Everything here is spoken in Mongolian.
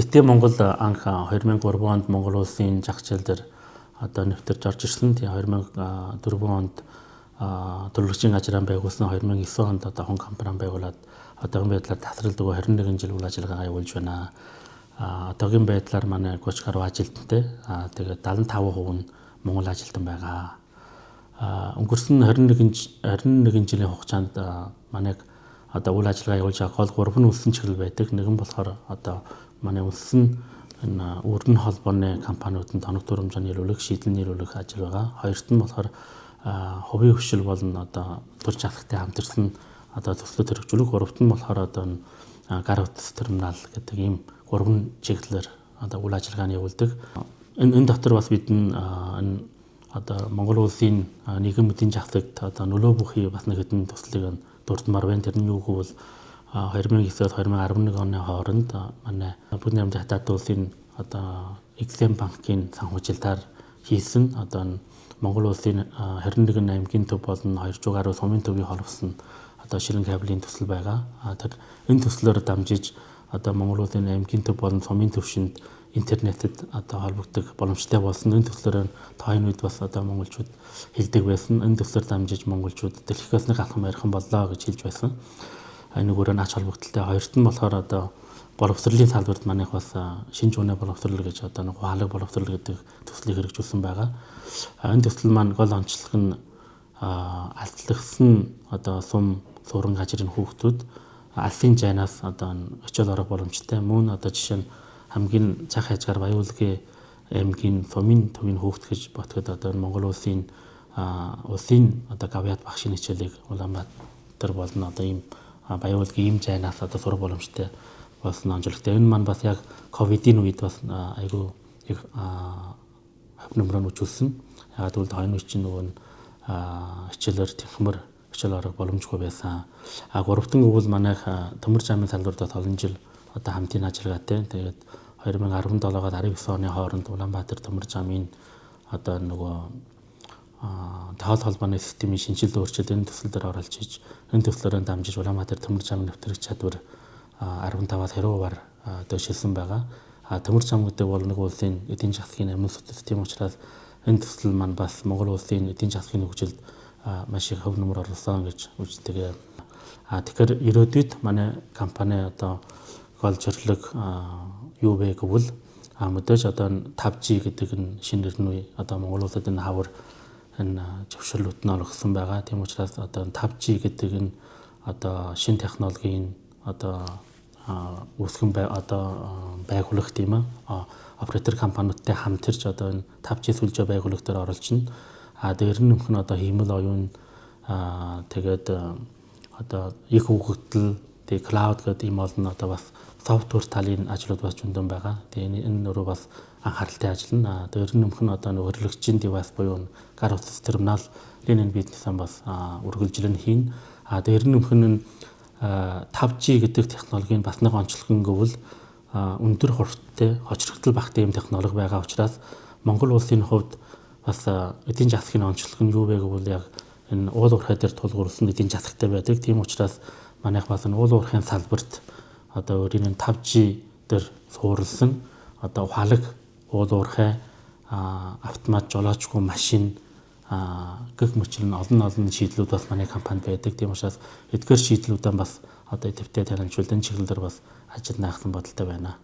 Гэтэ Монгол анх 2003 онд Монгол улсын зах зээл дээр одоо нэвтэрж орж ирсэн. Тэгээ 2004 онд төрөлхтийн ажрын байгуулсан 2009 онд одоо хон компани байгуулад одоогийн байдлаар тасралт өгөө 21 жил үйл ажиллагаа явуулж байна. Одоогийн байдлаар манай 30 гаруй ажилтнтай. Тэгээд 75% нь Монгол ажилтан байгаа. Өнгөрсөн 21 жилийн хугацаанд манай одоо үйл ажиллагаа явуулж байгаа гол 3 үлсэн чиглэл байдаг. Нэг нь болохоор одоо манай үлсэн энэ өргөн холбооны компаниудад тоног дүрмжаа нийлүүлэх, шийдэл нийлүүлэх ажил байгаа. Хоёрт нь болохоор хувийн хвшил болон одоо төр чадхтай хамтарсан одоо төслөд хэрэгжүүлэх. Гуравт нь болохоор одоо гар утас терминал гэдэг ийм 3 чиглэлээр одоо үйл ажиллагааны явуулдаг. Энэ дотор бас бид энэ одоо Монгол улсын нийгэм эдийн засагт одоо нөлөө бүхий бас нэг хэдэн төслийг дурдмаар байна. Тэр нь юу гэвэл 2009-өөс 2011 оны хооронд манай Бүдний Амжи хатад улсын одоо Exim банкын санхүүжилтаар хийсэн одоо Монгол улсын 21 аймгийн төв болон 200 гаруй сумын төвийн холбосон одоо ширэн кабелийн төсөл байгаа. Тэр энэ төслөөр дамжиж одоо Монгол улсын аймгийн төв болон сумын төвшөнд интернетэд одоо холбогдох боломжтой болсон. Энэ төслөөр тооны үед бас одоо монголчууд хэлдэг байсан. Энэ төслөөр дамжиж монголчууд дэлхийгээс нэг алхам ярих боллоо гэж хэлж байсан. Энэ өөрөө ач холбогдолтой. Хоёрт нь болохоор одоо боловсролын салбарт манайх бас шинж үнэ боловсрол гэж одоо нэг ухаалаг боловсрол гэдэг төслийг хэрэгжүүлсэн байгаа. Энэ төсөл маань гол онцлог нь алтлагдсан одоо сум суран газрын хүүхдүүд алсын жайнаас одоо очиод орох боломжтой. Мөн одоо жишээ нь хамгийн цаг хязгаар Баян-Улгийн аймгийн сумын төвийн хүүхд гэж ботгод одоо Монгол улсын одоо гавьяат багшийн хичээлийг Улаанбаатар болон одоо ийм Баян-Улгийн ийм жайнаас одоо сурах боломжтой болсон онцлогтой. Энэ маань бас яг ковидын үед бас айгүй их хөвнөмрөө үзүүлсэн. Яг тэгвэл хойно чинь нөгөө хичээлээр тэнхмэр хичээл орох боломжгүй байсан. Гуравтан өвөл манайх төмөр замын салбарт олон жил одоо хамтын ажиллагаатай. Тэгээд 2017-аас 19 оны хооронд Улаанбаатар төмөр замын одоо нөгөө тоол холбооны системийн шинжилт өөрчлөлт энэ төсөл дээр оролцож иж энэ төслөөрөө дамжиж Улаанбаатар төмөр замын нэвтрэх чадвар 15-аас 20%-аар дэвшилсэн байгаа. Төмөр зам гэдэг бол нэг улсын эдийн засгийн амин сүтс тийм учраас энэ төсөл маань бас Монгол улсын эдийн засгийн хөгжилд маш их хөв нэмэр оруулсан гэж үздэг. Тэгэхээр ирээдүйд манай компани одоо гол зорилго юу вэ гэвэл мэдээж одоо 5G гэдэг нь шинэ нэрний одоо Монгол улсад энэ хавар энэ зөвшөөрлүүд нь олгосон байгаа. Тийм учраас одоо 5G гэдэг нь одоо шинэ технологийн одоо үүсгэн байгуулах тийм оператор компаниудтай хамтарч одоо энэ 5G сүлжээ байгуулах дээр оролцно. Дээр нь нөхөн одоо хиймэл оюун тэгээд одоо их хөгжил тэгээд клауд гэдэг ийм олон одоо бас софтвер талын ажлууд бас зөндөн байгаа. Тэгээд энэ нөрөө бас анхааралтай ажиллана. Дээр нь нөхөн одоо хөрлөгчийн девайс буюу гар утас терминал энэ бизнесээ бас үргэлжлэн хийн. Дээр нь нөхөн 5G гэдэг технологийн бас нэг онцлог нь гэвэл өндөр хурдтай, хочрогдол багтай юм технологи байгаа учраас Монгол улсын хувьд бас эдийн засгийн онцлог нь юу вэ гэвэл яг энэ уул уурхай дээр тулгуурласан эдийн засагтай байдаг. Тийм учраас манайх бас энэ уул уурхайн салбарт одоо өөрийн 5G дээр суурилсан одоо ухаалаг уул уурхай автомат жолоочгүй машин гэх мэтлэн олон шийдлүүд бас манай компанид байдаг. Тийм учраас эдгээр шийдлүүдээ бас одоо идэвхтэй танилцуулан чиглэлээр бас ажил наахсан бодолтой байна.